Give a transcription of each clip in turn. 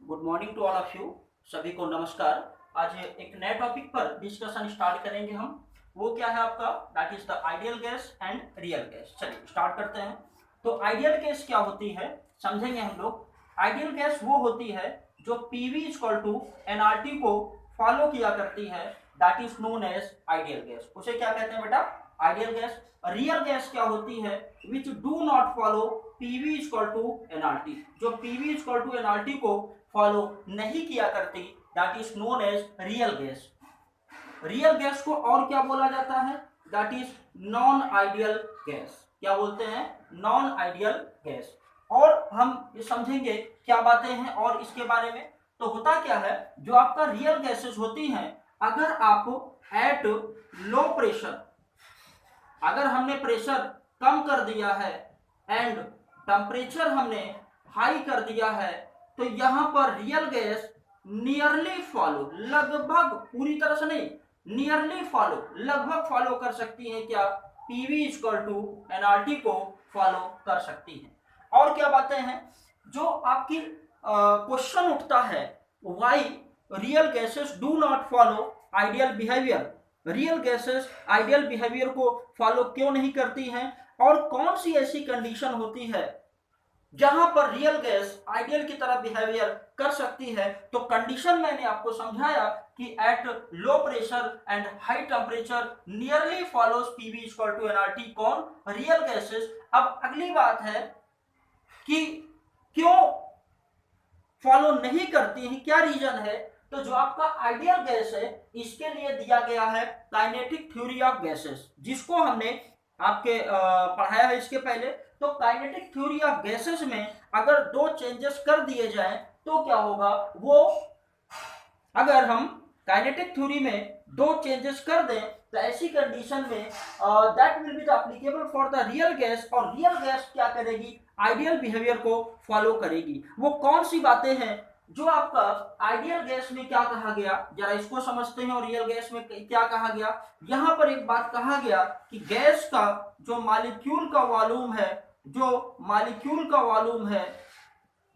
Good morning to all of you. सभी को नमस्कार। आज एक नए टॉपिक पर डिस्कशन स्टार्ट करेंगे हम। वो क्या है आपका, that is the ideal gas and real gas. चलिए स्टार्ट करते हैं। तो आइडियल गैस क्या होती है समझेंगे हम लोग। आइडियल गैस वो होती है जो पीवी इक्वल टू एनआरटी को फॉलो किया करती है, that is known as ideal gas. उसे क्या कहते हैं बेटा, आइडियल गैस। रियल गैस क्या होती है, which do not follow PV equal to NRT, जो पीवी इक्वल टू एनआरटी को फॉलो नहीं किया करती, that is known as real gas. Real gas को और क्या बोला जाता है, that is non ideal gas. क्या बोलते हैं, नॉन आइडियल गैस। और हम ये समझेंगे क्या बातें हैं और इसके बारे में। तो होता क्या है, जो आपका रियल गैसेस होती हैं, अगर आप एट लो प्रेशर, अगर हमने प्रेशर कम कर दिया है एंड टेम्परेचर हमने हाई कर दिया है, तो यहां पर रियल गैस नियरली फॉलो, लगभग पूरी तरह से नहीं, नियरली फॉलो, लगभग फॉलो कर सकती है क्या, पीवी इक्वल टू एनआरटी को फॉलो कर सकती है। और क्या बातें हैं जो आपकी क्वेश्चन उठता है, why real gases do not follow ideal behaviour. Real gases ideal behaviour को फॉलो क्यों नहीं करती हैं, और कौन सी ऐसी कंडीशन होती है जहां पर रियल गैस आइडियल की तरह बिहेवियर कर सकती है। तो कंडीशन मैंने आपको समझाया कि at low pressure and high temperature nearly follows PV equal to NRT, कौन, रियल गैसेस। अब अगली बात है कि क्यों फॉलो नहीं करती हैं, क्या रीजन है। तो जो आपका आइडियल गैस है, इसके लिए दिया गया है काइनेटिक थ्योरी ऑफ गैसेस, जिसको हमने आपके पढ़ाया है इसके पहले। तो काइनेटिक थ्योरी ऑफ गैसेस में अगर दो चेंजेस कर दिए जाएं तो क्या होगा, वो अगर हम काइनेटिक थ्योरी में दो चेंजेस कर दें तो ऐसी कंडीशन में that will be the applicable for the real gas, और रियल गैस क्या करेगी, आइडियल बिहेवियर को फॉलो करेगी। वो कौन सी बातें हैं जो आपका आइडियल गैस में क्या कहा गया, जरा इसको समझते हैं। और रियल गैस में क्या कहा गया, यहां पर एक बात कहा गया कि गैस का जो मॉलिक्यूल का वॉल्यूम है, जो मॉलिक्यूल का वॉल्यूम है,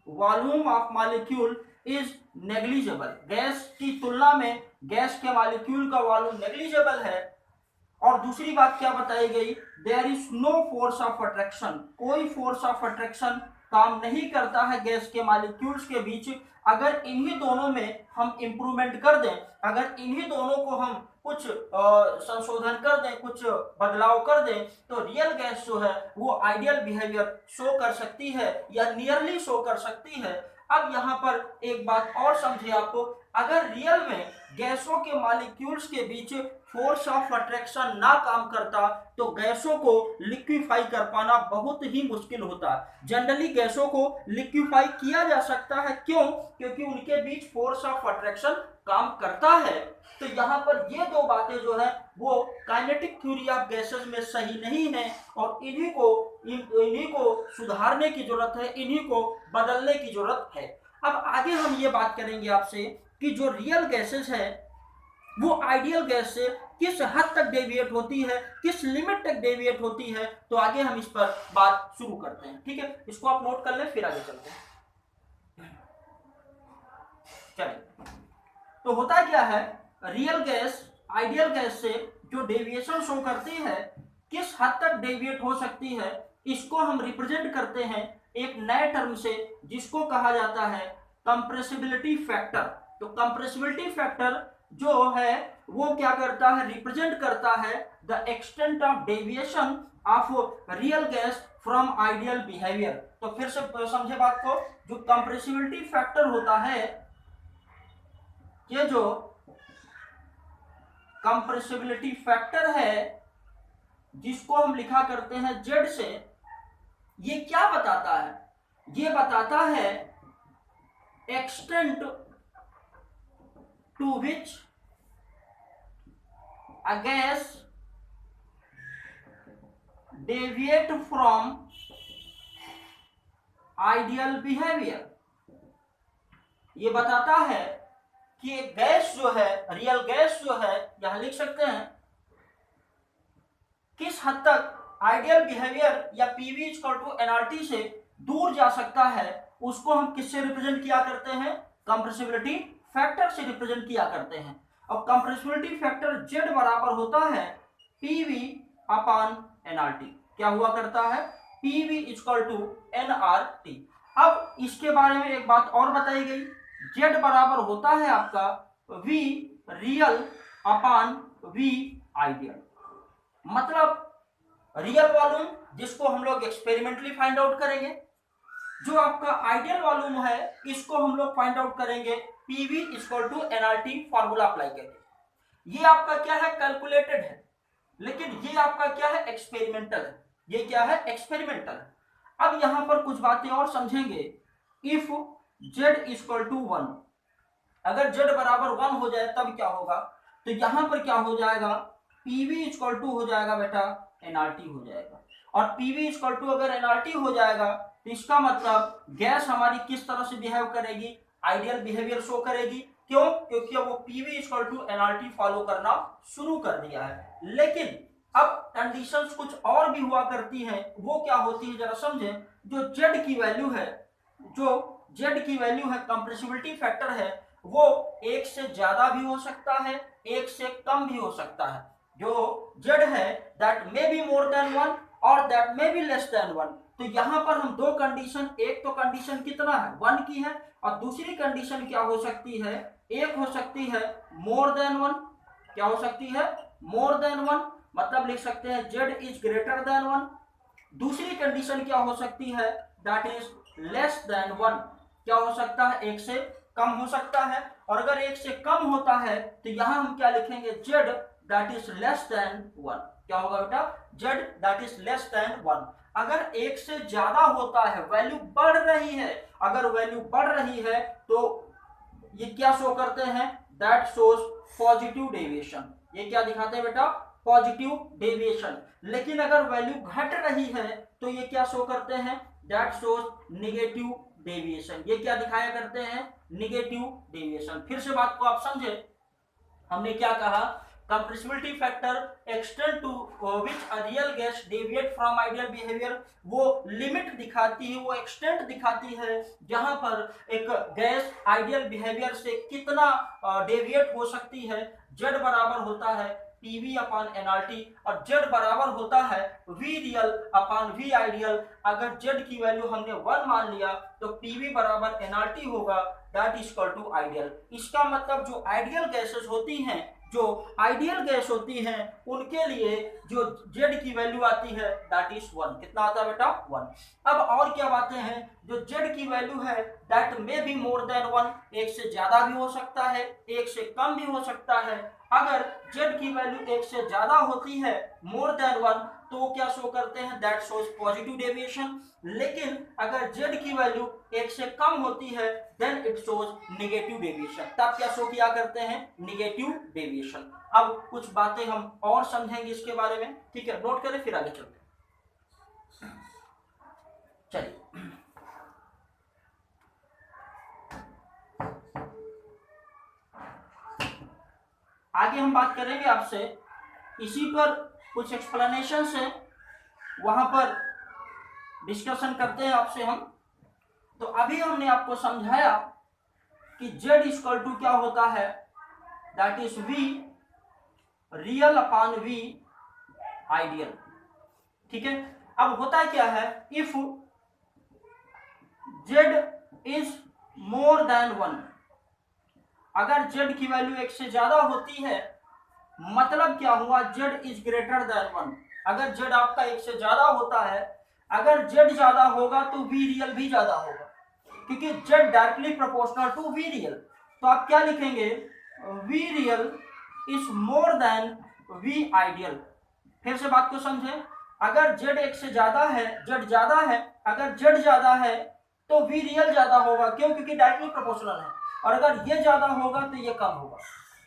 volume of molecule is negligible. Gas की तुलना में गैस के मॉलिक्यूल का वॉल्यूम नेग्लिजिबल है। और दूसरी बात क्या बताई गई, there is no force of attraction, कोई फोर्स ऑफ अट्रैक्शन काम नहीं करता है गैस के मॉलिक्यूल्स के बीच। अगर इन्हीं दोनों में हम इंप्रूवमेंट कर दें, अगर इन्हीं दोनों को हम कुछ संशोधन कर दें, कुछ बदलाव कर दें, तो रियल गैस जो है वो आइडियल बिहेवियर शो कर सकती है या नियरली शो कर सकती है। अब यहाँ पर एक बात और समझिए आपको, अगर रियल में गैसों के मॉलिक्यूल्स के बीच फोर्स ऑफ अट्रैक्शन ना काम करता तो गैसों को लिक्विफाई कर पाना बहुत ही मुश्किल होता। जनरली गैसों को लिक्विफाई किया जा सकता है, क्यों, क्योंकि उनके बीच फोर्स ऑफ अट्रैक्शन काम करता है। तो यहाँ पर ये दो बातें जो है वो काइनेटिक थ्योरी ऑफ गैसेस में सही नहीं है, और इन्हीं को सुधारने की जरूरत है, इन्हीं को बदलने की जरूरत है। अब आगे हम ये बात करेंगे आपसे कि जो रियल गैसेस है वो आइडियल गैस से किस हद तक डेविएट होती है, किस लिमिट तक डेविएट होती है। तो आगे हम इस पर बात शुरू करते हैं, ठीक है, इसको आप नोट कर लें, फिर आगे चलते हैं। चलिए, तो होता क्या है, रियल गैस आइडियल गैस से जो डेविएशन शो करती है, किस हद तक डेविएट हो सकती है, इसको हम रिप्रेजेंट करते हैं एक नए टर्म से, जिसको कहा जाता है कंप्रेसिबिलिटी फैक्टर। तो कंप्रेसिबिलिटी फैक्टर जो है वो क्या करता है, रिप्रेजेंट करता है the extent of deviation of real gas from ideal behaviour. तो फिर से समझे बात को, जो कंप्रेसिबिलिटी फैक्टर होता है, ये जो कंप्रेसिबिलिटी फैक्टर है जिसको हम लिखा करते हैं जेड से, ये क्या बताता है, ये बताता है extent to which a gas deviate from ideal behavior। ये बताता है कि एक गैस जो है, रियल गैस जो है, यहां लिख सकते हैं किस हद तक आइडियल बिहेवियर या पीवी इक्वल टू एनआरटी से दूर जा सकता है, उसको हम किससे रिप्रेजेंट किया करते हैं, कंप्रेसिबिलिटी फैक्टर से रिप्रेजेंट किया करते हैं। और कंप्रेसिबिलिटी फैक्टर Z बराबर होता है PV अपान NRT। क्या हुआ करता है? PV equal to NRT। अब इसके बारे में एक बात और बताई गई, Z बराबर होता है आपका V real upon V ideal. मतलब रियल वॉल्यूम जिसको हम लोग एक्सपेरिमेंटली फाइंड आउट करेंगे, जो आपका आइडियल वॉल्यूम है इसको हम लोग फाइंड आउट करेंगे PV equal to NRT formula apply करके। ये आपका क्या है? कैलकुलेटेड है, लेकिन ये आपका क्या है? एक्सपेरिमेंटल है। ये क्या है? एक्सपेरिमेंटल। अब यहां पर कुछ बातें और समझेंगे। इफ Z इक्वल टू 1, अगर Z बराबर 1 हो जाए तब क्या होगा? तो यहां पर क्या हो जाएगा? PV इक्वल टू हो जाएगा बेटा NRT हो जाएगा। और PV इक्वल टू अगर NRT हो जाएगा तो इसका मतलब गैस हमारी किस तरह से बिहेव करेगी? आइडियल बिहेवियर शो करेगी। क्यों? क्योंकि वो PV equal to NRT follow करना शुरू कर दिया है। लेकिन अब कंडीशंस कुछ और भी हुआ करती हैं। वो क्या होती है जरा समझें। जो Z की वैल्यू है, जो Z की वैल्यू है, कंप्रेसिबिलिटी फैक्टर है, वो 1 से ज्यादा भी हो सकता है, 1 से कम भी हो सकता है। जो Z है that may be more than 1 और that may be less than 1। तो यहां पर हम दो कंडीशन, एक तो कंडीशन कितना है? 1 की है, और दूसरी कंडीशन क्या हो सकती है? एक हो सकती है मोर देन 1। क्या हो सकती है? More than 1। मतलब लिख सकते हैं Z इज ग्रेटर देन 1। दूसरी कंडीशन क्या हो सकती है? That is less than 1। क्या हो सकता है? 1 से कम हो सकता है। और अगर 1 से कम होता है तो यहां हम क्या लिखेंगे? Z that is less than 1। क्या होगा बेटा? Z that is less than 1। अगर 1 से ज्यादा होता है, वैल्यू बढ़ रही है, अगर वैल्यू बढ़ रही है तो ये क्या शो करते हैं? That shows positive deviation. ये क्या दिखाते हैं बेटा? Positive deviation. लेकिन अगर वैल्यू घट रही है तो ये क्या शो करते हैं? That shows negative deviation. ये क्या दिखाया करते हैं? Negative deviation. फिर से बात को आप समझे। हमने क्या कहा? Compressibility factor extend to which a real gas deviate from ideal behaviour. वो लिमिट दिखाती है, वो एक्सटेंट दिखाती है जहां पर एक गैस आइडियल बिहेवियर से कितना डेविएट हो सकती है। Z बराबर होता है PV अपान NRT और Z बराबर होता है V real upon V ideal. अगर Z की वैल्यू हमने 1 मान लिया तो PV बराबर NRT होगा, that is equal to ideal. इसका मतलब जो आइडियल गैसेस होती हैं, जो आइडियल गैस होती हैं, उनके लिए जो Z की वैल्यू आती है दैट इज 1। कितना आता है बेटा? 1। अब और क्या बातें हैं? जो Z की वैल्यू है that may be more than 1, 1 से ज्यादा भी हो सकता है, 1 से कम भी हो सकता है। अगर Z की वैल्यू 1 से ज्यादा होती है, मोर देन 1, तो क्या शो करते हैं? That shows positive deviation. लेकिन अगर Z की वैल्यू 1 से कम होती है then it shows negative deviation. तब क्या शो किया करते हैं? Negative deviation. अब कुछ बातें हम और समझेंगे इसके बारे में, ठीक है? नोट करें फिर आगे चलते हैं। चलिए आगे हम बात करेंगे आपसे, इसी पर कुछ एक्सप्लेनेशन है, वहां पर डिस्कशन करते हैं आपसे हम। तो अभी हमने आपको समझाया कि Z इक्वल टू क्या होता है? That is V real upon V ideal. ठीक है? अब होता क्या है? If Z is more then 1, अगर Z की वैल्यू 1 से ज्यादा होती है, मतलब क्या हुआ? Z is greater than 1। अगर Z आपका 1 से ज्यादा होता है, अगर Z ज्यादा होगा तो V रियल भी ज्यादा होगा, क्योंकि Z directly proportional to V real. तो आप क्या लिखेंगे? V real is more than V ideal. फिर से बात को समझें। अगर Z 1 से ज्यादा है, Z ज्यादा है, अगर Z ज्यादा है तो V रियल ज्यादा होगा। क्यों? क्योंकि डायरेक्टली प्रोपोर्शनल है। और अगर ये ज्यादा होगा तो ये कम होगा।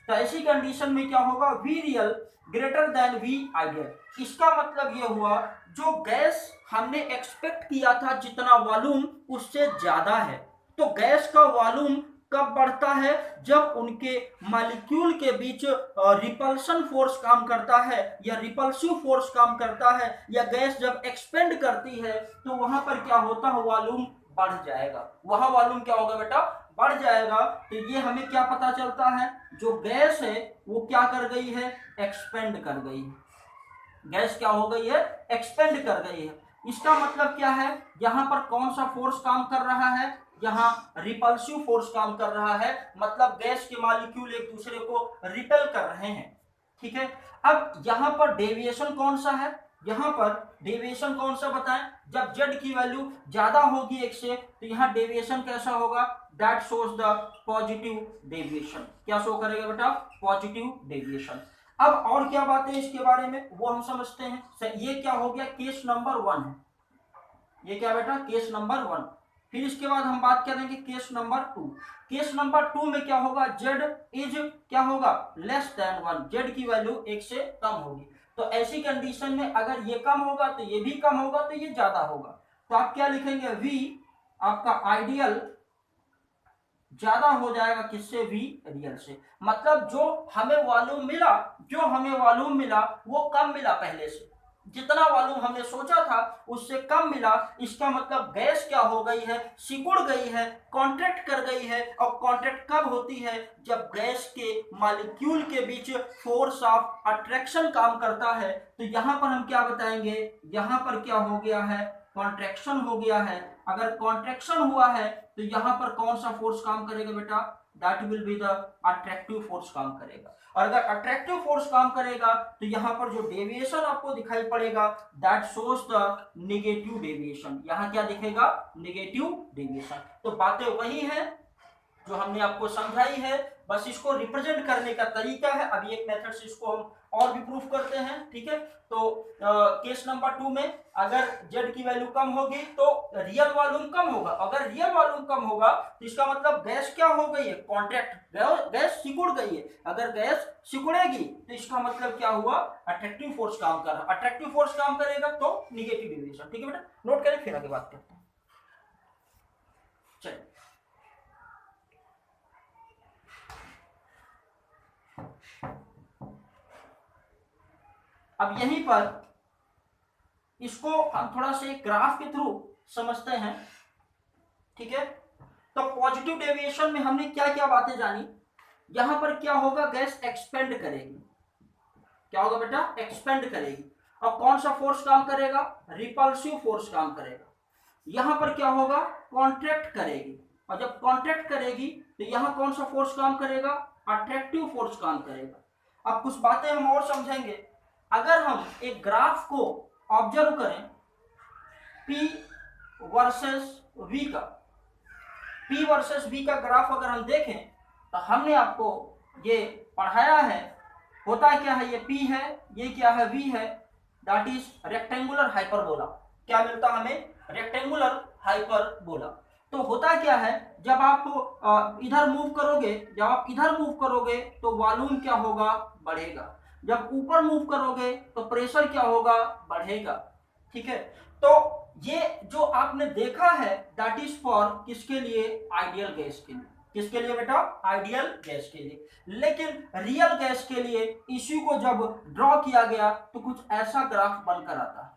तो ऐसी कंडीशन में क्या होगा? V real greater than V ideal. इसका मतलब ये हुआ जो गैस हमने एक्सपेक्ट किया था जितना वॉल्यूम, उससे ज्यादा है। तो गैस का वॉल्यूम कब बढ़ता है? जब उनके मॉलिक्यूल के बीच रिपल्शन फोर्स काम करता है या रिपल्सिव फोर्स काम करता है, या गैस जब एक्सपेंड करती है तो वहां पर क्या होता है? वॉल्यूम बढ़ जाएगा, वह वॉल्यूम क्या होगा बेटा, बढ़ जाएगा। तो ये हमें क्या पता चलता है, जो गैस है वो क्या कर गई है, एक्सपेंड कर गई है। गैस क्या हो गई है, एक्सपेंड कर गई है। इसका मतलब क्या है, यहाँ पर कौन सा फोर्स काम कर रहा है, यहाँ रिपल्सिव फोर्स काम कर रहा है, मतलब गैस के मॉलिक्यूल एक दूसरे को रिपेल कर रहे हैं। ठीक है, अब यहाँ पर डेविएशन कौन सा है, यहाँ पर डेविएशन कौन सा बताएं, जब जेड की वैल्यू ज्यादा होगी एक से, तो यहाँ डेविएशन कैसा होगा, that shows the positive deviation. क्या शो करेगा बेटा, पॉजिटिव डेविएशन। अब और क्या बातें इसके बारे में वो हम समझते हैं। ये क्या हो गया, केस नंबर 1 है, ये क्या बेटा, केस नंबर 1। फिर इसके बाद हम बात करेंगे केस नंबर 2। केस नंबर 2 में क्या होगा, जेड इज क्या होगा, लेस देन 1, जेड की वैल्यू 1 से कम होगी। तो ऐसी कंडीशन में अगर ये कम होगा तो ये भी कम होगा, तो ये ज्यादा होगा। तो आप क्या लिखेंगे, वी आपका आइडियल ज्यादा हो जाएगा किससे, वी रियल से। मतलब जो हमें वॉल्यूम मिला, जो हमें वॉल्यूम मिला वो कम मिला पहले से, जितना वॉल्यूम हमने सोचा था उससे कम मिला। इसका मतलब गैस क्या हो गई है, सिकुड़ गई है, कॉन्ट्रैक्ट कर गई है। और कॉन्ट्रैक्ट कब होती है, जब गैस के मॉलिक्यूल के बीच फोर्स ऑफ अट्रैक्शन काम करता है। तो यहां पर हम क्या बताएंगे, यहां पर क्या हो गया है, कॉन्ट्रैक्शन हो गया है। अगर कॉन्ट्रैक्शन हुआ है तो यहां पर कौन सा फोर्स काम करेगा बेटा, that will be the attractive force काम करेगा। और अगर अट्रैक्टिव फोर्स काम करेगा तो यहां पर जो डेविएशन आपको दिखाई पड़ेगा, that shows the negative deviation. यहां क्या दिखेगा, नेगेटिव डेविएशन। तो बातें वही है जो हमने आपको समझाई है, बस इसको रिप्रेजेंट करने का तरीका है। अभी एक मेथड से इसको हम और भी प्रूफ करते हैं। ठीक है, तो केस नंबर 2 में अगर जेड की वैल्यू कम होगी तो रियल वॉल्यूम कम होगा। अगर रियल वॉल्यूम कम होगा तो इसका मतलब गैस क्या हो गई है, कॉन्ट्रैक्ट, गैस सिकुड़ गई है। अगर गैस सिकुड़ेगी तो इसका मतलब क्या हुआ, अट्रैक्टिव फोर्स काम कर रहा। अट्रैक्टिव फोर्स काम करेगा तो निगेटिव डेविएशन। ठीक है बेटा, नोट करें, फिर आगे बात करते हैं। चलिए, अब यहीं पर इसको हम थोड़ा से ग्राफ के थ्रू समझते हैं। ठीक है, तो पॉजिटिव डेविएशन में हमने क्या क्या बातें जानी। यहां पर क्या होगा, गैस एक्सपेंड करेगी। क्या होगा बेटा, एक्सपेंड करेगी। अब कौन सा फोर्स काम करेगा, रिपल्सिव फोर्स काम करेगा। यहां पर क्या होगा, कॉन्ट्रैक्ट करेगी। और जब कॉन्ट्रैक्ट करेगी तो यहां कौन सा फोर्स काम करेगा, अट्रैक्टिव फोर्स काम करेगा। अब कुछ बातें हम और समझेंगे। अगर हम एक ग्राफ को ऑब्जर्व करें, P वर्सेस V का, P वर्सेस V का ग्राफ अगर हम देखें तो हमने आपको ये पढ़ाया है। होता क्या है, ये P है, ये क्या है, V है, दैट इज रेक्टेंगुलर हाइपरबोला। क्या मिलता हमें, रेक्टेंगुलर हाइपरबोला। तो होता क्या है, जब आप इधर मूव करोगे, जब आप इधर मूव करोगे तो वॉल्यूम क्या होगा, बढ़ेगा। जब ऊपर मूव करोगे तो प्रेशर क्या होगा, बढ़ेगा। ठीक है, तो ये जो आपने देखा है दैट इज फॉर किसके लिए, आइडियल गैस के लिए। किसके लिए बेटा, आइडियल गैस के लिए। लेकिन रियल गैस के लिए इश्यू को जब ड्रॉ किया गया तो कुछ ऐसा ग्राफ बनकर आता है,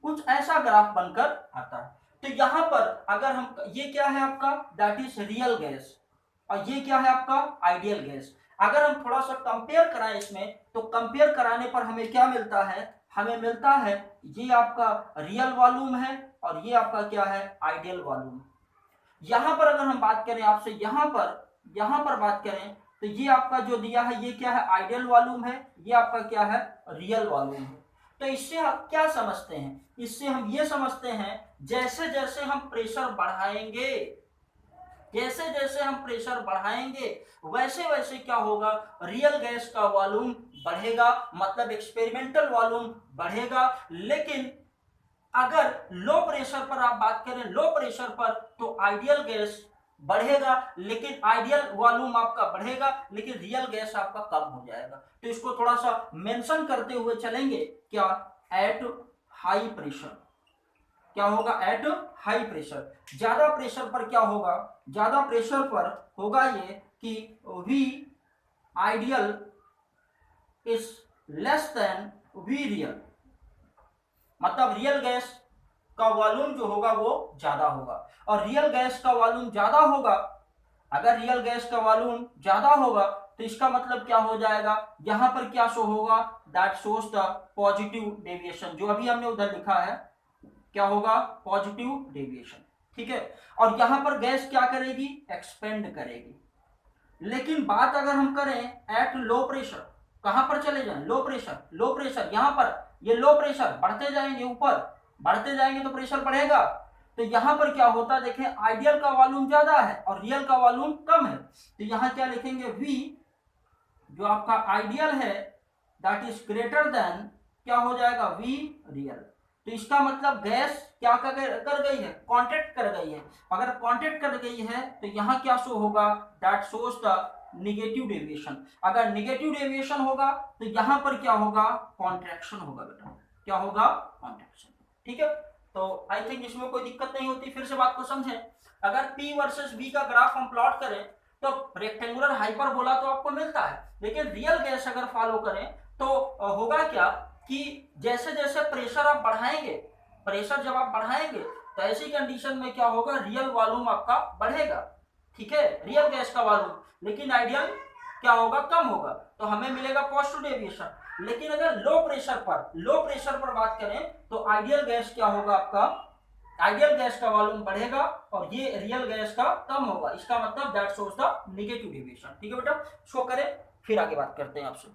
कुछ ऐसा ग्राफ बनकर आता है। तो यहां पर अगर हम, ये क्या है आपका, दैट इज रियल गैस, और ये क्या है आपका, आइडियल गैस। अगर हम थोड़ा सा कंपेयर कराएं इसमें, तो कंपेयर कराने पर हमें क्या मिलता है, हमें मिलता है ये आपका रियल वॉल्यूम है और ये आपका क्या है, आइडियल वॉल्यूम। यहां पर अगर हम बात करें आपसे, यहां पर बात करें तो ये आपका जो दिया है ये क्या है, आइडियल वॉल्यूम है, ये आपका क्या है, रियल वॉल्यूम है। तो इससे हम क्या समझते हैं, इससे हम ये समझते हैं जैसे जैसे हम प्रेशर बढ़ाएंगे, जैसे जैसे हम प्रेशर बढ़ाएंगे वैसे वैसे क्या होगा, रियल गैस का वॉल्यूम बढ़ेगा, मतलब एक्सपेरिमेंटल वॉल्यूम बढ़ेगा। लेकिन अगर लो प्रेशर पर आप बात करें, लो प्रेशर पर, तो आइडियल गैस बढ़ेगा, लेकिन आइडियल वॉल्यूम आपका बढ़ेगा, लेकिन रियल गैस आपका कम हो जाएगा। तो इसको थोड़ा सा मेंशन करते हुए चलेंगे, क्या, एट हाई प्रेशर, क्या होगा, एट हाई प्रेशर। ज्यादा प्रेशर पर क्या होगा, ज्यादा प्रेशर पर होगा ये कि V ideal is less than V real, मतलब रियल गैस का वॉल्यूम जो होगा वो ज्यादा होगा, और रियल गैस का वॉल्यूम ज्यादा होगा। अगर रियल गैस का वॉल्यूम ज्यादा होगा तो इसका मतलब क्या हो जाएगा, यहां पर क्या शो होगा, that shows the positive deviation, जो अभी हमने उधर लिखा है क्या होगा, पॉजिटिव डेविएशन। ठीक है, और यहां पर गैस क्या करेगी, एक्सपेंड करेगी। लेकिन बात अगर हम करें एट लो प्रेशर, कहां पर चले जाएं, लो प्रेशर, लो प्रेशर यहां पर, ये लो प्रेशर बढ़ते जाएंगे, ऊपर बढ़ते जाएंगे तो प्रेशर बढ़ेगा। तो यहां पर क्या होता है, देखें आइडियल का वॉल्यूम ज्यादा है और रियल का वॉल्यूम कम है, तो यहां क्या लिखेंगे, V जो आपका आइडियल है दैट इज ग्रेटर देन क्या हो जाएगा, V रियल। तो इसका मतलब गैस क्या कर गई है, कांटेक्ट कर गई है। अगर कांटेक्ट कर गई है तो यहाँ क्या शो होगा, that shows the negative deviation. अगर निगेटिव डेविएशन होगा तो यहाँ पर क्या होगा, कॉन्ट्रैक्शन होगा बेटा, क्या होगा, कॉन्ट्रैक्शन। ठीक है, तो आई थिंक इसमें कोई दिक्कत नहीं होती। फिर से बात को समझें, अगर P वर्सेस V का ग्राफ हम प्लॉट करें तो रेक्टेंगुलर हाइपरबोला तो आपको मिलता है, लेकिन रियल गैस अगर फॉलो करें तो होगा क्या कि जैसे जैसे प्रेशर आप बढ़ाएंगे, प्रेशर जब आप बढ़ाएंगे तो ऐसी कंडीशन में क्या होगा, रियल वॉल्यूम आपका बढ़ेगा। ठीक है, रियल गैस का वॉल्यूम, लेकिन आइडियल क्या होगा, कम होगा, तो हमें मिलेगा पॉजिटिव डेविएशन। लेकिन अगर लो प्रेशर पर बात करें तो आइडियल गैस क्या होगा आपका, आइडियल गैस का वॉल्यूम बढ़ेगा और ये रियल गैस का कम होगा। इसका मतलब that shows the negative deviation. ठीक है बेटा, इसको करें फिर आगे बात करते हैं आपसे।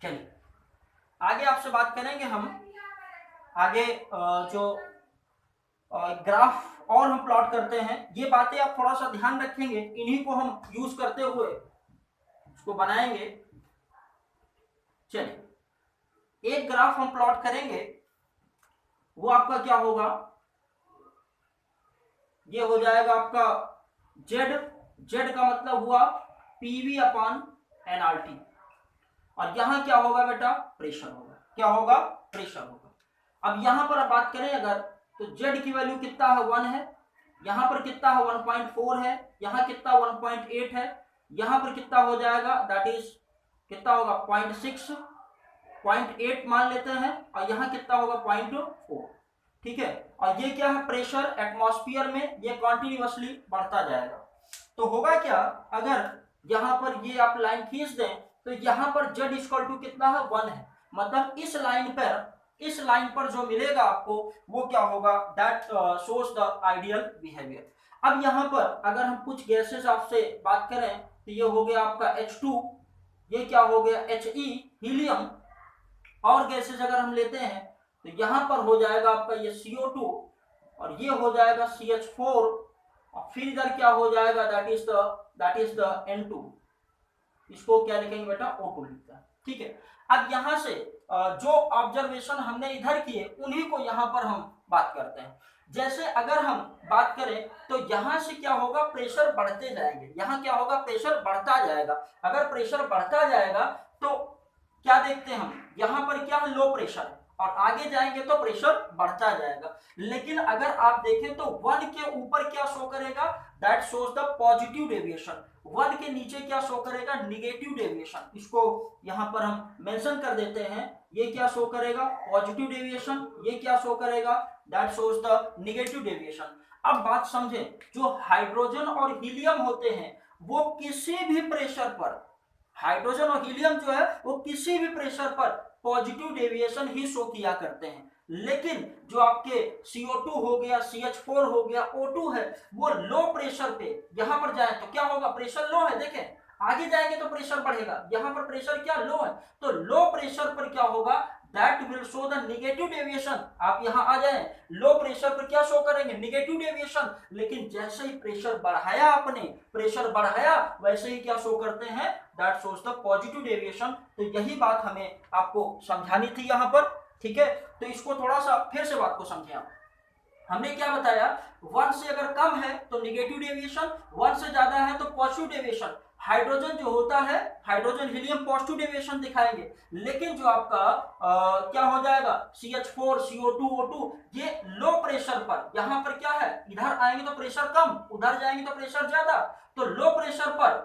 चलिए आगे आपसे बात करेंगे हम, आगे जो ग्राफ और हम प्लॉट करते हैं, ये बातें आप थोड़ा सा ध्यान रखेंगे, इन्हीं को हम यूज करते हुए इसको बनाएंगे। चलिए एक ग्राफ हम प्लॉट करेंगे, वो आपका क्या होगा, ये हो जाएगा आपका जेड का मतलब हुआ PV अपॉन nRT, और यहां क्या होगा बेटा, प्रेशर होगा, क्या होगा, प्रेशर होगा। अब यहां पर आप बात करें अगर, तो Z की वैल्यू कितना है, 1 है, यहां पर कितना है, 1.4 है, यहां कितना 1.8 है, यहां पर कितना हो जाएगा, दैट इज कितना होगा 0.6, 0.8 मान लेते हैं, और यहां कितना होगा 0.4। ठीक है, और ये क्या है, प्रेशर एटमॉस्फेयर में ये कॉन्टिन्यूअसली बढ़ता जाएगा। तो होगा क्या, अगर यहां पर ये आप लाइन खींच दें तो यहां पर Z इक्वल टू कितना है, 1 है, मतलब इस लाइन पर जो मिलेगा आपको वो क्या होगा, that shows the ideal behaviour. अब यहां पर अगर हम कुछ गैसेस आपसे बात करें तो ये हो गया आपका H2, ये क्या हो गया He हीलियम, और गैसेस अगर हम लेते हैं तो यहां पर हो जाएगा आपका ये CO2, और ये हो जाएगा CH4, और फिर इधर क्या हो जाएगा, दैट इज द N2, इसको क्या लिखेंगे बेटा, O2 लिखता है। ठीक है, अब यहां से जो ऑब्जर्वेशन हमने इधर किए उन्हीं को यहां पर हम बात करते हैं। जैसे अगर हम बात करें तो यहां से क्या होगा, प्रेशर बढ़ते जाएंगे, यहां क्या होगा, प्रेशर बढ़ता जाएगा। अगर प्रेशर बढ़ता जाएगा तो क्या देखते हैं हम, यहां पर क्या है, लो प्रेशर है, और आगे जाएंगे तो प्रेशर बढ़ता जाएगा। लेकिन अगर आप देखें तो 1 के ऊपर क्या शो करेगा, that shows the positive deviation, 1 के नीचे क्या शो करेगा, निगेटिव डेविएशन। इसको यहां पर हम मेंशन कर देते हैं, ये क्या शो करेगा, पॉजिटिव डेविएशन, ये क्या शो करेगा, that shows the negative deviation. अब बात समझें, जो हाइड्रोजन और हीलियम होते हैं वो किसी भी प्रेशर पर, हाइड्रोजन और हीलियम जो है वो किसी भी प्रेशर पर पॉजिटिव डेविएशन ही शो किया करते हैं। लेकिन जो आपके CO2 हो गया, CH4 हो गया, O2 है, वो लो प्रेशर पे यहां पर जाए तो क्या होगा, प्रेशर लो है, देखें आगे जाएंगे तो प्रेशर बढ़ेगा, यहां पर प्रेशर क्या लो है, तो लो प्रेशर पर क्या होगा, that will show the negative deviation. आप यहां आ जाएं, लो प्रेशर पर क्या शो करेंगे, नेगेटिव डेविएशन। लेकिन जैसे ही प्रेशर बढ़ाया आपने, प्रेशर बढ़ाया, वैसे ही क्या शो करते हैं, that shows the positive deviation. तो यही बात हमें आपको समझानी थी यहां पर। ठीक है, तो इसको थोड़ा सा फिर से बात को समझें आप। हमने क्या बताया, 1 से अगर कम है तो नेगेटिव डेविएशन, 1 से ज्यादा है तो पॉजिटिव डेविएशन। हाइड्रोजन जो होता है, हाइड्रोजन हीलियम पॉजिटिव डेविएशन दिखाएंगे, लेकिन जो आपका क्या हो जाएगा, CH4 CO2 O2, ये लो प्रेशर पर, यहां पर क्या है, इधर आएंगे तो प्रेशर कम, उधर जाएंगे तो प्रेशर ज्यादा, तो लो प्रेशर पर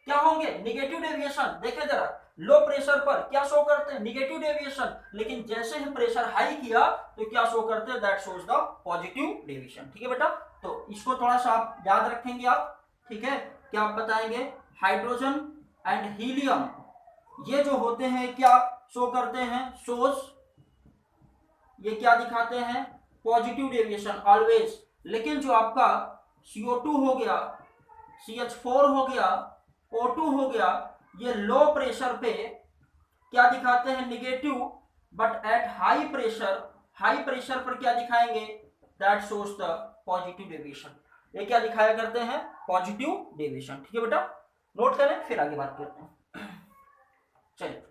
क्या होंगे, नेगेटिव डेविएशन। देखे जरा, लो प्रेशर पर क्या शो करते हैं, निगेटिव डेविएशन, लेकिन जैसे ही प्रेशर हाई किया तो क्या शो करते हैं, that shows the positive deviation. ठीक है बेटा, तो इसको थोड़ा सा आप याद रखेंगे आप। ठीक है, क्या आप बताएंगे, हाइड्रोजन एंड हीलियम ये जो होते हैं क्या शो करते हैं, शोज, ये क्या दिखाते हैं, पॉजिटिव डेविएशन ऑलवेज। लेकिन जो आपका CO2 हो गया, CH4 हो गया, O2 हो गया, ये लो प्रेशर पे क्या दिखाते हैं, negative, but at high pressure पर क्या दिखाएंगे, that shows the positive deviation. ये क्या दिखाया करते हैं, पॉजिटिव डेविएशन। ठीक है बेटा, नोट करें, फिर आगे बात करते हैं। चलिए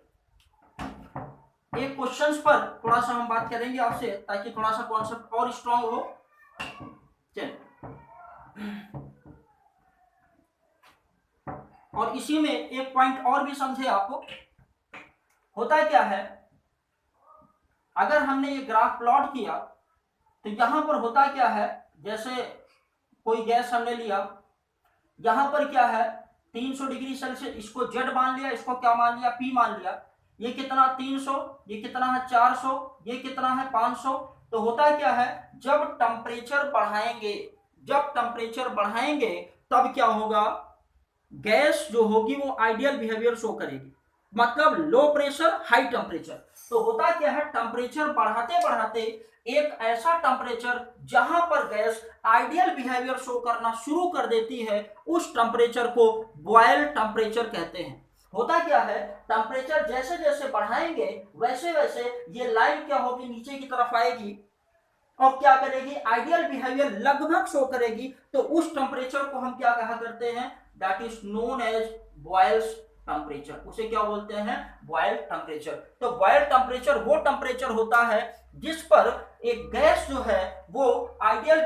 एक क्वेश्चंस पर थोड़ा सा हम बात करेंगे आपसे, ताकि थोड़ा सा कॉन्सेप्ट और स्ट्रांग हो। चलिए, और इसी में एक पॉइंट और भी समझे आपको। होता क्या है, अगर हमने ये ग्राफ प्लॉट किया तो यहां पर होता क्या है, जैसे कोई गैस हमने लिया, यहां पर क्या है 300 डिग्री सेल्सियस, इसको जेड मान लिया, इसको क्या मान लिया, पी मान लिया। ये कितना 300, ये कितना है 400, ये कितना है 500। तो होता क्या है, जब टेम्परेचर बढ़ाएंगे तब क्या होगा, गैस जो होगी वो आइडियल बिहेवियर शो करेगी, मतलब लो प्रेशर हाई टेम्परेचर। तो होता क्या है, टेम्परेचर बढ़ाते बढ़ाते एक ऐसा टेम्परेचर जहां पर गैस आइडियल बिहेवियर शो करना शुरू कर देती है, उस टेम्परेचर को बॉयल टेम्परेचर कहते हैं। होता क्या है, टेम्परेचर जैसे जैसे बढ़ाएंगे वैसे वैसे ये लाइन क्या होगी, नीचे की तरफ आएगी और क्या करेगी, आइडियल बिहेवियर लगभग शो करेगी। तो उस टेम्परेचर को हम क्या कहा करते हैं, that is known as Boyle's temperature. उसे क्या बोलते हैं, बॉयल टेम्परेचर। तो बॉयल टेम्परेचर वो टेम्परेचर होता है जिस पर एक गैस जो है वो आइडियल